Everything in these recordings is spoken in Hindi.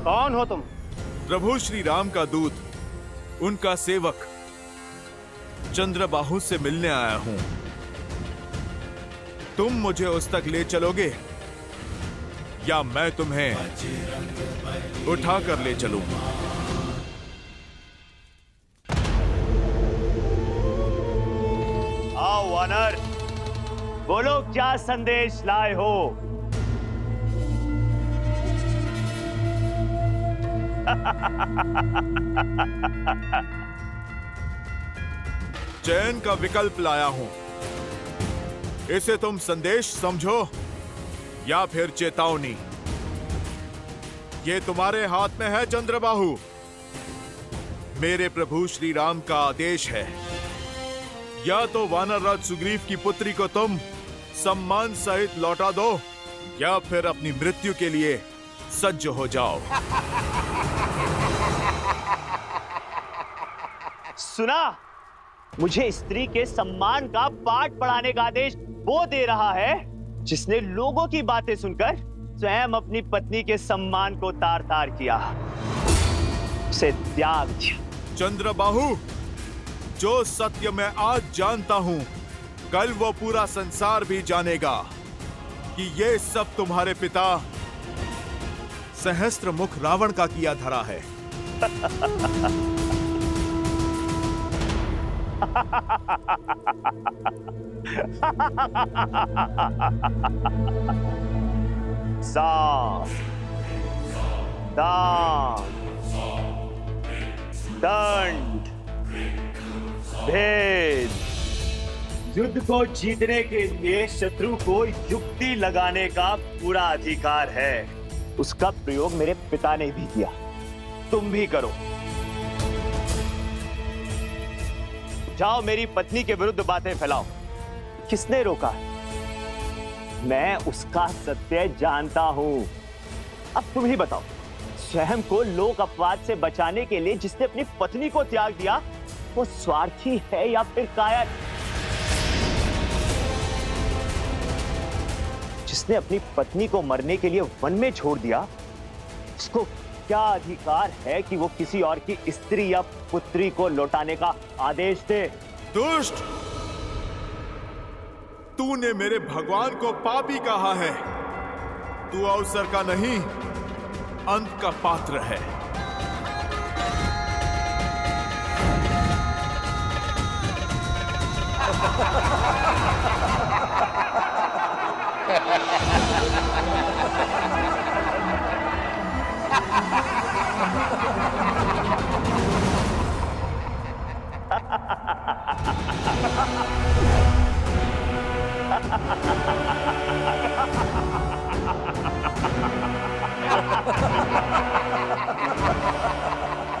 कौन हो तुम? प्रभु श्री राम का दूत, उनका सेवक चंद्रबाहु से मिलने आया हूं। तुम मुझे उस तक ले चलोगे या मैं तुम्हें उठा कर ले चलूं? आओ वानर, बोलो क्या संदेश लाए हो? चयन का विकल्प लाया हूं। इसे तुम संदेश समझो या फिर चेतावनी। ये तुम्हारे हाथ में है चंद्रबाहु। मेरे प्रभु श्री राम का आदेश है, या तो वानर राज सुग्रीव की पुत्री को तुम सम्मान सहित लौटा दो या फिर अपनी मृत्यु के लिए सज्ज हो जाओ। सुना, मुझे स्त्री के सम्मान का पाठ पढ़ाने का आदेश वो दे रहा है जिसने लोगों की बातें सुनकर स्वयं अपनी पत्नी के सम्मान को तार तार किया, उसे त्याग दिया। चंद्रबाहु, जो सत्य मैं आज जानता हूं, कल वो पूरा संसार भी जानेगा कि ये सब तुम्हारे पिता सहस्त्रमुख रावण का किया धरा है। साफ, दान, दंड, भेद। युद्ध को जीतने के लिए शत्रु को युक्ति लगाने का पूरा अधिकार है। उसका प्रयोग मेरे पिता ने भी किया, तुम भी करो। जाओ, मेरी पत्नी के विरुद्ध बातें फैलाओ। किसने रोका? मैं उसका सत्य जानता हूं। अब तुम ही बताओ, स्वयं को लोक अपवाद से बचाने के लिए जिसने अपनी पत्नी को त्याग दिया, वो स्वार्थी है या फिर कायर? जिसने अपनी पत्नी को मरने के लिए वन में छोड़ दिया, उसको क्या अधिकार है कि वो किसी और की स्त्री या पुत्री को लौटाने का आदेश दे? दुष्ट, तूने मेरे भगवान को पापी कहा है। तू अवसर का नहीं, अंत का पात्र है।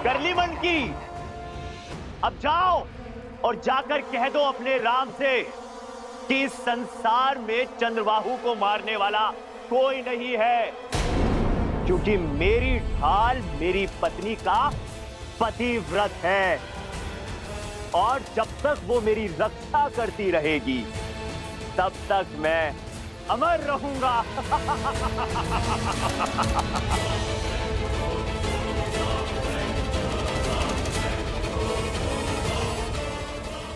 कर ली मन की। अब जाओ और जाकर कह दो अपने राम से कि इस संसार में चंद्रबाहु को मारने वाला कोई नहीं है, क्योंकि मेरी ढाल मेरी पत्नी का पतिव्रत है, और जब तक वो मेरी रक्षा करती रहेगी तब तक मैं अमर रहूंगा।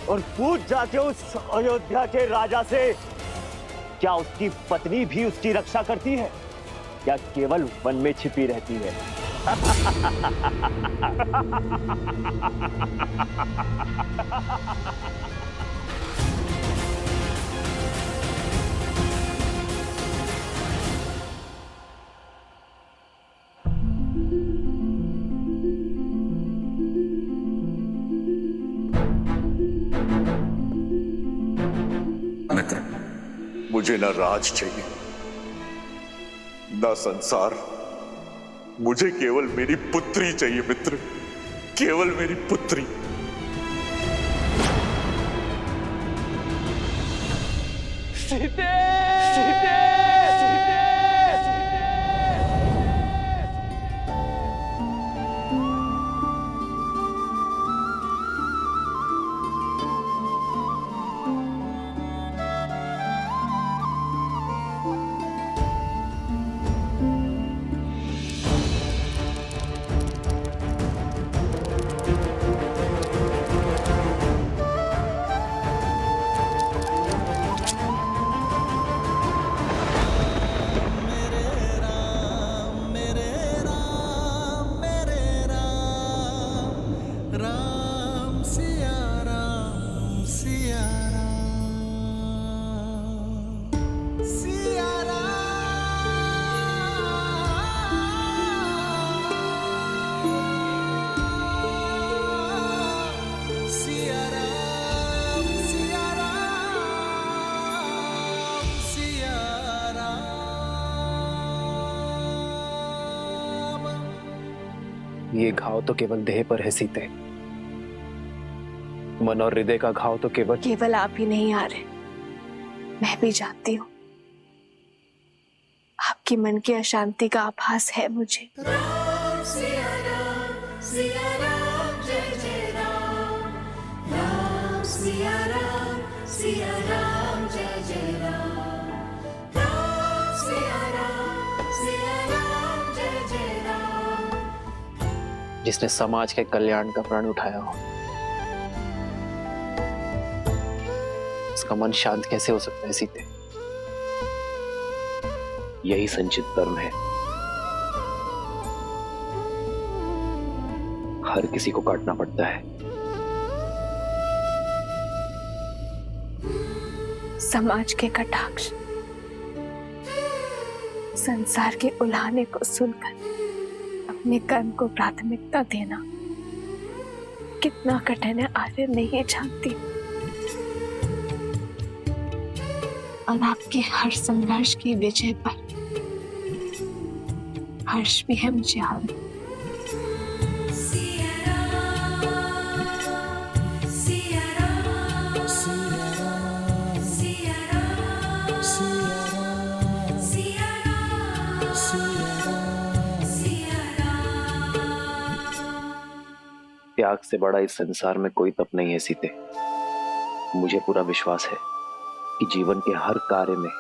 और पूछ जाके उस अयोध्या के राजा से, क्या उसकी पत्नी भी उसकी रक्षा करती है या केवल वन में छिपी रहती है? मित्र, मुझे न राज चाहिए न संसार, मुझे केवल मेरी पुत्री चाहिए मित्र, केवल मेरी पुत्री। सीते! सीते! ये घाव तो केवल देह पर है सीते, मन और हृदय का घाव तो केवल आप ही नहीं आ रहे, मैं भी जानती हूँ। आपकी मन की अशांति का आभास है मुझे। राम सिया राम, सिया राम जय जय राम। राम सिया राम, सिया राम जय जय राम। राम सिया राम, सिया राम जय जय राम। जिसने समाज के कल्याण का प्रण उठाया हो, उसका मन शांत कैसे हो सकता है सीते? यही संचित कर्म है। हर किसी को काटना पड़ता है। समाज के कटाक्ष, संसार के उलाहने को सुनकर अपने कर्म को प्राथमिकता देना कितना कठिन है आर्य नहीं जानती। और आपके हर संघर्ष की विजय पर हर्ष भी है मुझे हाल। सिया राम, सिया राम, सिया राम, सिया राम, सिया राम, सिया राम। त्याग से बड़ा इस संसार में कोई तप नहीं है सीते। मुझे पूरा विश्वास है कि जीवन के हर कार्य में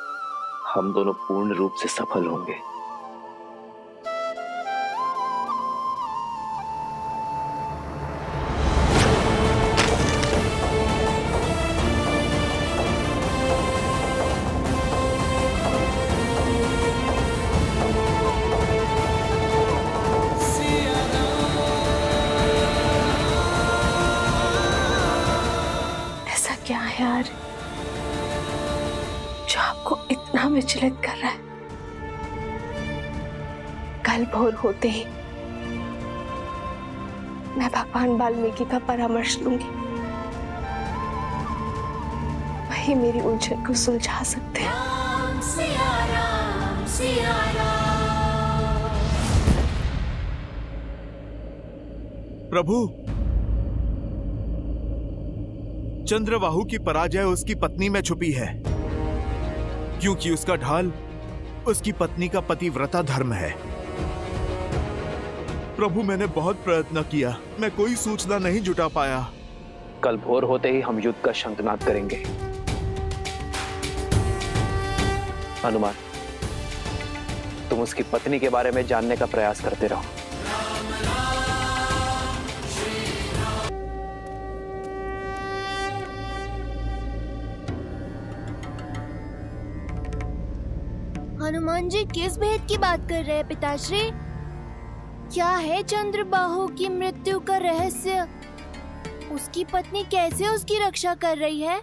हम दोनों पूर्ण रूप से सफल होंगे। ऐसा क्या है यार जो आपको इतना विचलित कर रहा है? कल भोर होते ही मैं भगवान वाल्मीकि का परामर्श लूंगी। वही मेरी उलझन को सुलझा सकते हैं। राम सिया राम, सिया राम। प्रभु, चंद्रबाहु की पराजय उसकी पत्नी में छुपी है, क्योंकि उसका ढाल उसकी पत्नी का पतिव्रता धर्म है। प्रभु, मैंने बहुत प्रयत्न किया, मैं कोई सूचना नहीं जुटा पाया। कल भोर होते ही हम युद्ध का शंखनाद करेंगे। हनुमान, तुम उसकी पत्नी के बारे में जानने का प्रयास करते रहो। हनुमान जी किस भेद की बात कर रहे हैं पिताश्री? क्या है चंद्रबाहु की मृत्यु का रहस्य? उसकी पत्नी कैसे उसकी रक्षा कर रही है?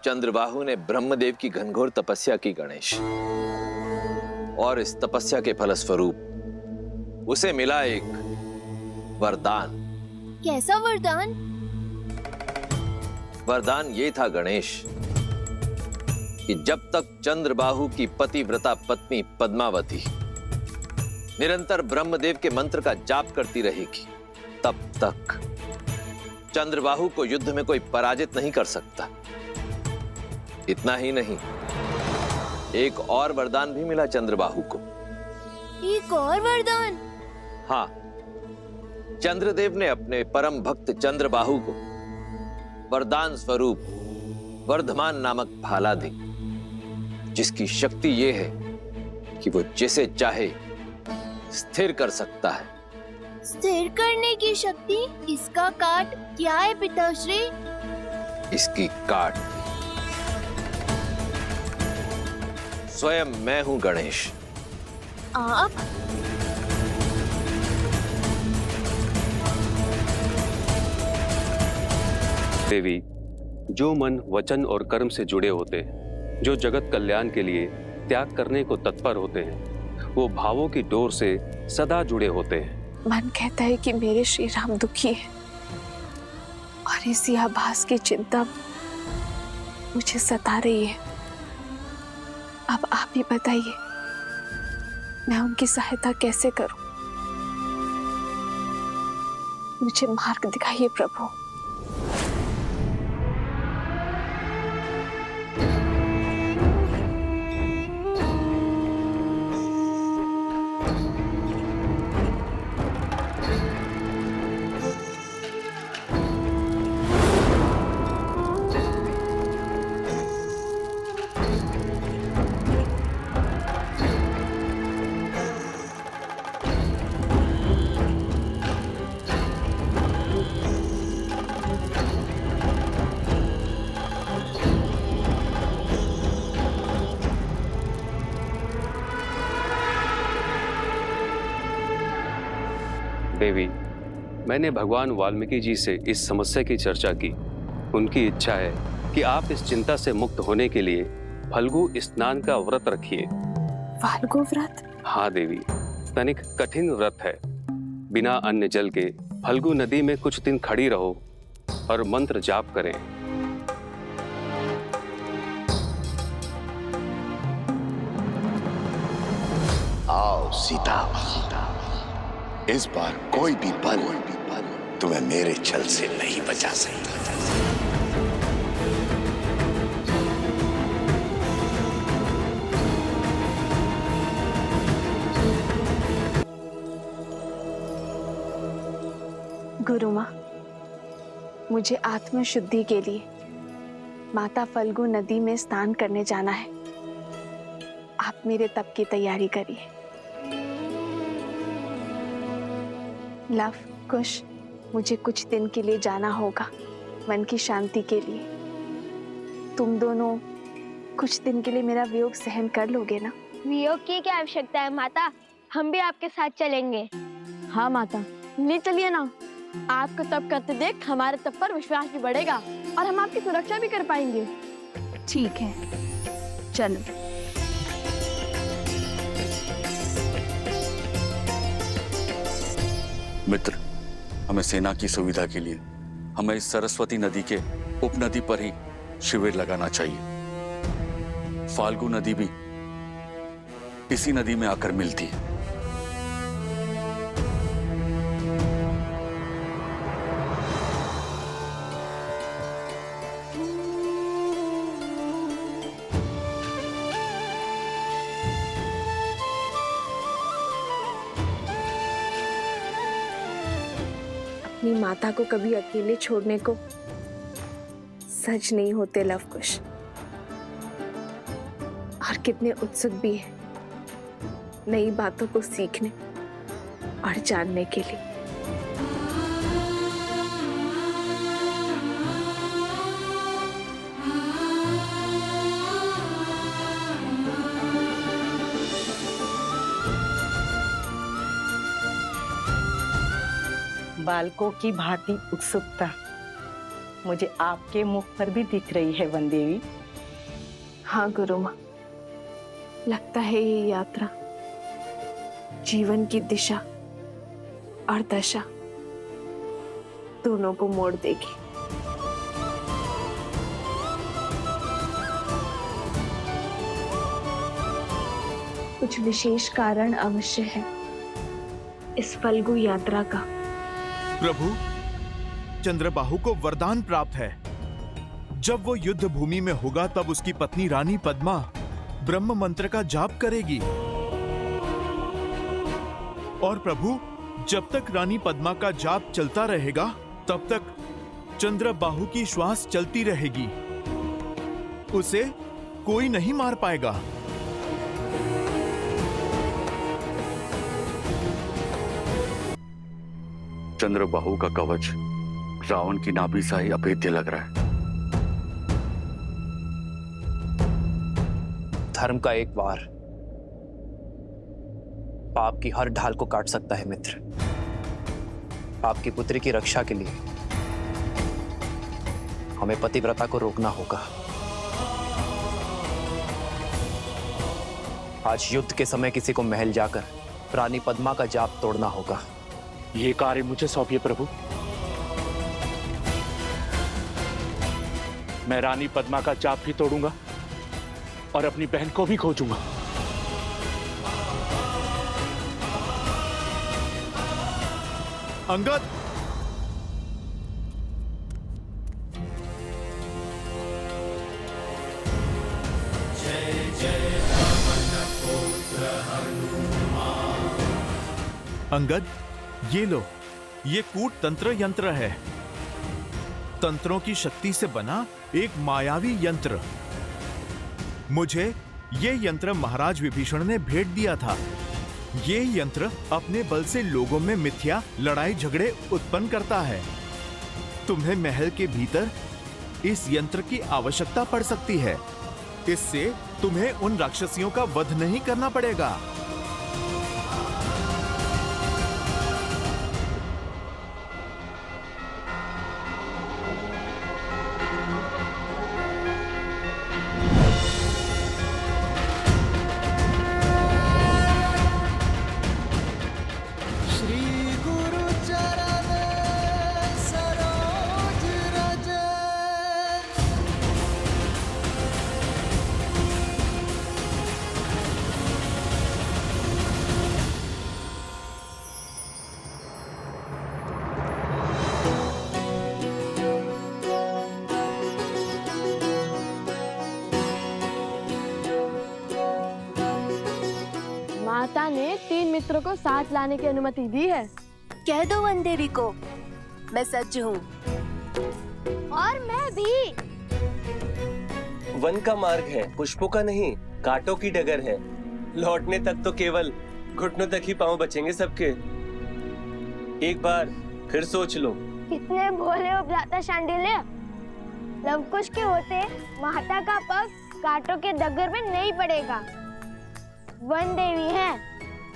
चंद्रबाहु ने ब्रह्मदेव की घनघोर तपस्या की गणेश, और इस तपस्या के फलस्वरूप उसे मिला एक वरदान। कैसा वरदान? वरदान ये था गणेश कि जब तक चंद्रबाहु की पतिव्रता पत्नी पद्मावती निरंतर ब्रह्मदेव के मंत्र का जाप करती रहेगी, तब तक चंद्रबाहु को युद्ध में कोई पराजित नहीं कर सकता। इतना ही नहीं, एक और वरदान भी मिला चंद्रबाहु को। एक और वरदान? हाँ, चंद्रदेव ने अपने परम भक्त चंद्रबाहु को वरदान स्वरूप वर्धमान नामक भाला दी, जिसकी शक्ति यह है कि वो जिसे चाहे स्थिर कर सकता है। स्थिर करने की शक्ति? इसका काट क्या है पिताश्री? इसकी काट स्वयं मैं हूं गणेश। आप? देवी, जो मन वचन और कर्म से जुड़े होते हैं, जो जगत कल्याण के लिए त्याग करने को तत्पर होते हैं, वो भावों की डोर से सदा जुड़े होते हैं। मन कहता है कि मेरे श्री राम दुखी है और इसी आभास की चिंता मुझे सता रही है। अब आप ही बताइए, मैं उनकी सहायता कैसे करूं? मुझे मार्ग दिखाइए प्रभु। देवी, मैंने भगवान वाल्मीकि जी से इस समस्या की चर्चा की। उनकी इच्छा है कि आप इस चिंता से मुक्त होने के लिए फल्गु स्नान का व्रत रखिए। फाल्गु व्रत? हाँ देवी, तनिक कठिन व्रत है। बिना अन्न जल के फल्गु नदी में कुछ दिन खड़ी रहो और मंत्र जाप करें। आओ सीता, इस बार कोई भी बल तुम्हें मेरे छल से नहीं बचा सकता। गुरु माँ, मुझे आत्म शुद्धि के लिए माता फल्गु नदी में स्नान करने जाना है। आप मेरे तप की तैयारी करिए। लव, कुश, मुझे कुछ दिन के लिए जाना होगा, मन की शांति के लिए। तुम दोनों कुछ दिन के लिए मेरा वियोग सहन कर लोगे ना? वियोग की क्या आवश्यकता है माता, हम भी आपके साथ चलेंगे। हाँ माता, ले चलिए ना। आपको तप करते देख हमारे तप पर विश्वास भी बढ़ेगा और हम आपकी सुरक्षा भी कर पाएंगे। ठीक है, चलो। मित्र, हमें सेना की सुविधा के लिए हमें इस सरस्वती नदी के उपनदी पर ही शिविर लगाना चाहिए। फाल्गु नदी भी इसी नदी में आकर मिलती है। अपनी माता को कभी अकेले छोड़ने को सच नहीं होते लवकुश, और कितने उत्सुक भी है नई बातों को सीखने और जानने के लिए। बालकों की भांति उत्सुकता मुझे आपके मुख पर भी दिख रही है वन देवी। हाँ गुरु माँ, लगता है ये यात्रा जीवन की दिशा और दशा दोनों को मोड़ देगी। कुछ विशेष कारण अवश्य है इस फल्गु यात्रा का। प्रभु, चंद्रबाहु को वरदान प्राप्त है। जब वो युद्ध भूमि में होगा तब उसकी पत्नी रानी पद्मा ब्रह्म मंत्र का जाप करेगी। और प्रभु, जब तक रानी पद्मा का जाप चलता रहेगा तब तक चंद्रबाहु की श्वास चलती रहेगी। उसे कोई नहीं मार पाएगा। चंद्रबाहु का कवच रावण की नाभि सा ही अभेद्य लग रहा है। धर्म का एक वार पाप की हर ढाल को काट सकता है मित्र। आपकी पुत्री की रक्षा के लिए हमें पतिव्रता को रोकना होगा। आज युद्ध के समय किसी को महल जाकर रानी पद्मा का जाप तोड़ना होगा। ये कार्य मुझे सौंपिए प्रभु। मैं रानी पद्मा का जाप भी तोड़ूंगा और अपनी बहन को भी खोजूंगा। अंगद, अंगद, ये लो, ये कूट तंत्र यंत्र है। तंत्रों की शक्ति से बना एक मायावी यंत्र। मुझे ये यंत्र महाराज विभीषण ने भेंट दिया था। ये यंत्र अपने बल से लोगों में मिथ्या लड़ाई झगड़े उत्पन्न करता है। तुम्हें महल के भीतर इस यंत्र की आवश्यकता पड़ सकती है। इससे तुम्हें उन राक्षसियों का वध नहीं करना पड़ेगा। माता ने 3 मित्रों को साथ लाने की अनुमति दी है। कह दो वन देवी को मैं सज्ज हूँ। और मैं भी। वन का मार्ग है, पुष्पों का नहीं, कांटों की डगर है। लौटने तक तो केवल घुटनों तक ही पांव बचेंगे सबके। एक बार फिर सोच लो। कितने भोले हो भ्राता शांडिल्य। लवकुश के होते माता का पग कांटों के डगर में नहीं पड़ेगा। वन देवी है,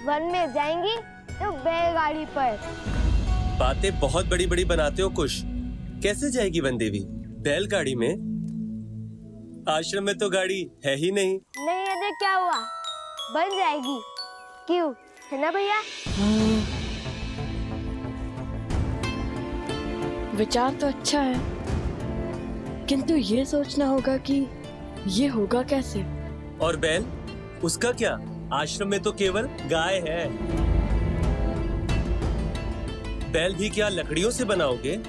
वन में जाएंगी तो बैलगाड़ी पर। बातें बहुत बड़ी बड़ी बनाते हो कुश। कैसे जाएगी वन देवी बैलगाड़ी में? आश्रम में तो गाड़ी है ही नहीं। नहीं है तो क्या हुआ, बन जाएगी। क्यों, है ना भैया? विचार तो अच्छा है, किंतु ये सोचना होगा कि ये होगा कैसे। और बैल, उसका क्या? आश्रम में तो केवल गाय है। बैल भी क्या लकड़ियों से बनाओगे?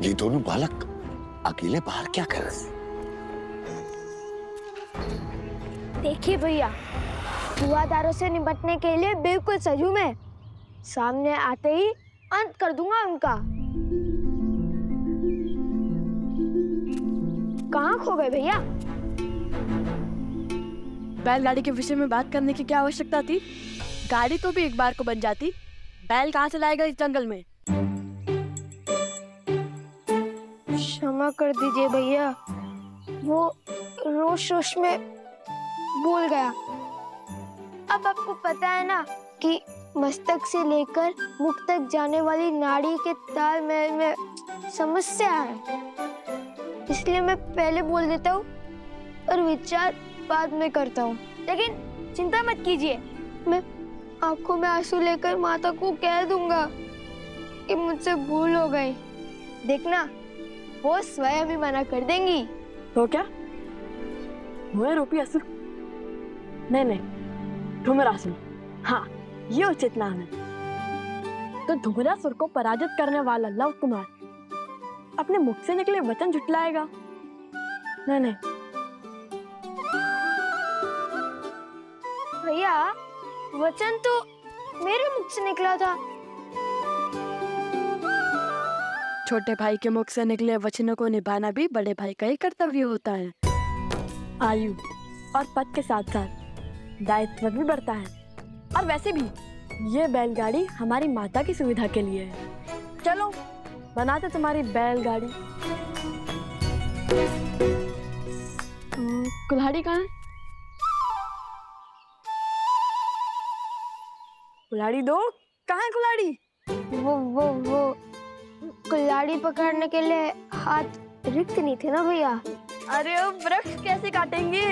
ये दोनों बालक अकेले बाहर क्या कर रहे हैं? देखिए भैया, जुआदारों से निपटने के लिए बिल्कुल सजू मैं। सामने आते ही अंत कर दूंगा उनका। कहाँ खो गए भैया? बैलगाड़ी के विषय में बात करने की क्या आवश्यकता थी? गाड़ी तो भी एक बार को बन जाती। बैल कहाँ से लाएगा इस जंगल में? क्षमा कर दीजिए भैया, वो रोश रोश में भूल गया। अब आपको पता है ना कि मस्तक से लेकर मुख तक जाने वाली नाड़ी के तालमेल में समस्या है, इसलिए मैं पहले बोल देता हूँ और विचार बाद में करता हूँ। लेकिन चिंता मत कीजिए, मैं आंखों में आंसू लेकर माता को कह दूंगा कि मुझसे भूल हो गई। देखना, वो स्वयं ही मना कर देंगी। तो क्या हुए रूपी असुर? नहीं नहीं, धूम्रासुर। हाँ, ये उचित नाम है। तो धूम्रासुर को पराजित करने वाला लव कुमार अपने मुख से निकले वचन झुटलाएगा? नहीं नहीं भैया, वचन तो मेरे मुख से निकला था। छोटे भाई के मुख से निकले वचनों को निभाना भी बड़े भाई का ही कर्तव्य होता है। आयु और पद के साथ साथ दायित्व भी बढ़ता है। और वैसे भी ये बैलगाड़ी हमारी माता की सुविधा के लिए है। चलो बनाते तुम्हारी बैलगाड़ी। कुल्हाड़ी कहाँ है? कुल्हाड़ी दो। कहाँ है कुल्हाड़ी? वो कुल्हाड़ी पकड़ने के लिए हाथ रिक्त नहीं थे ना भैया। अरे वो वृक्ष कैसे काटेंगे?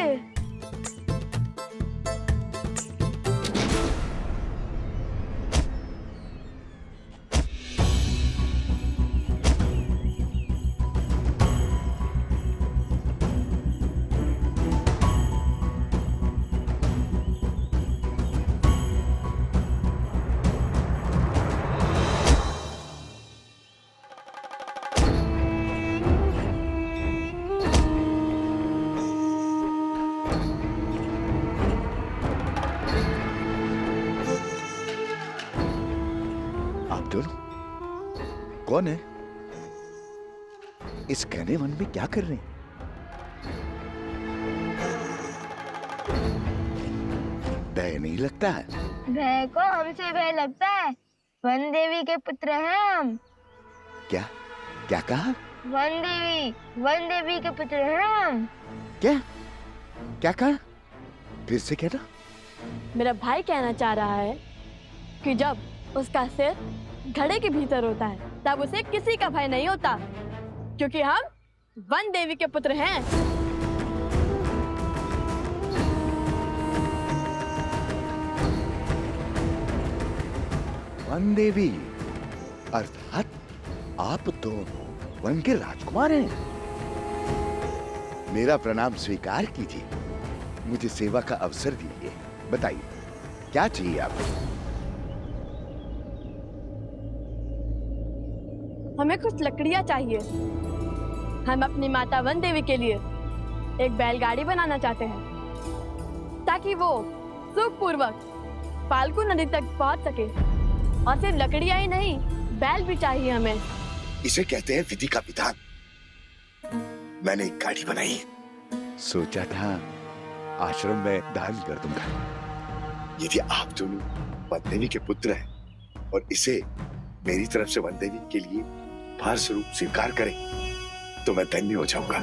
आप दोनों कौन है? इस घने वन में क्या कर रहे हैं? भय नहीं लगता है? भय को हमसे भय लगता है। वन देवी के पुत्र हैं हम। क्या क्या कहा? वन देवी के पुत्र हैं हम। क्या क्या कहा? फिर से कहना। मेरा भाई कहना चाह रहा है कि जब उसका सिर घड़े के भीतर होता है तब उसे किसी का भय नहीं होता, क्योंकि हम वन देवी के पुत्र हैं। वन देवी अर्थात आप दोनों वन के राजकुमार हैं। मेरा प्रणाम स्वीकार कीजिए, मुझे सेवा का अवसर दीजिए। बताइए क्या चाहिए आपको? हमें कुछ लकड़ियां चाहिए। हम अपनी माता वन देवी के लिए एक बैलगाड़ी बनाना चाहते हैं ताकि वो सुखपूर्वक फाल्गु नदी तक पहुंच सके। और सिर्फ लकड़ियां ही नहीं, बैल भी चाहिए हमें। इसे कहते हैं विधि का विधान। मैंने एक गाड़ी बनाई, सोचा था आश्रम में दान कर दूंगा। यदि आप दोनों वन देवी के पुत्र हैं और इसे मेरी तरफ से वन देवी के लिए उपहार स्वरूप स्वीकार करें तो मैं धन्य हो जाऊंगा।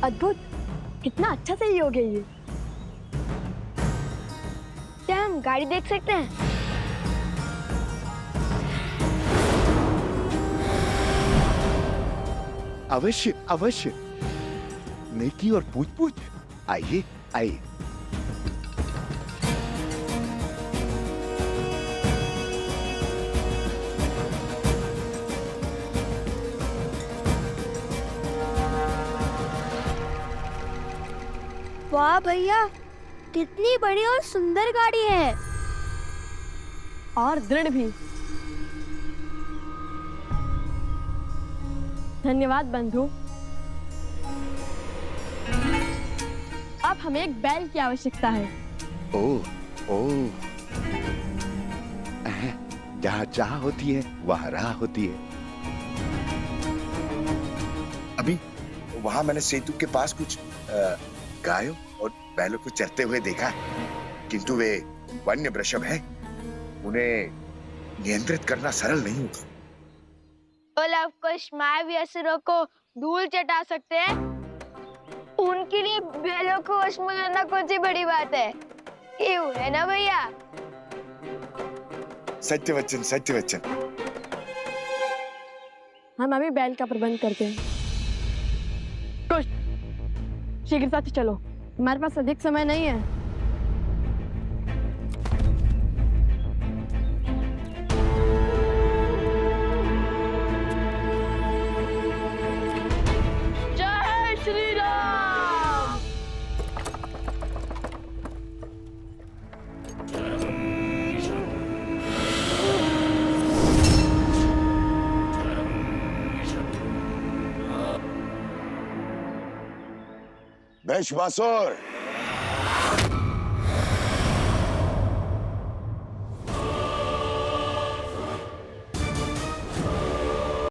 अद्भुत, कितना अच्छा सहयोग है ये। क्या हम गाड़ी देख सकते हैं? अवश्य अवश्य, नेकी और पूछ पूछ। आइए आइए। वाह भैया, कितनी बड़ी और सुंदर गाड़ी है। और दृढ़ भी। धन्यवाद बंधु। अब हमें एक बैल की आवश्यकता है। ओ जहाँ चाह होती है वहाँ राह होती है। अभी वहाँ मैंने सेतु के पास कुछ गायों और बैलों को चरते हुए देखा, किंतु वे वन्य वृषभ हैं। उन्हें नियंत्रित करना सरल नहीं होगा। कुछ मायावी असुरों को धूल चटा सकते हैं, उनके लिए बैलों को वश में करना कौन सी बड़ी बात है? क्यों है ना भैया? सत्य वचन, सत्य वचन। हम अभी बैल का प्रबंध करते हैं। कुछ शीघ्रता से चलो, हमारे पास अधिक समय नहीं है। जय श्री राम। मैं श्वासोर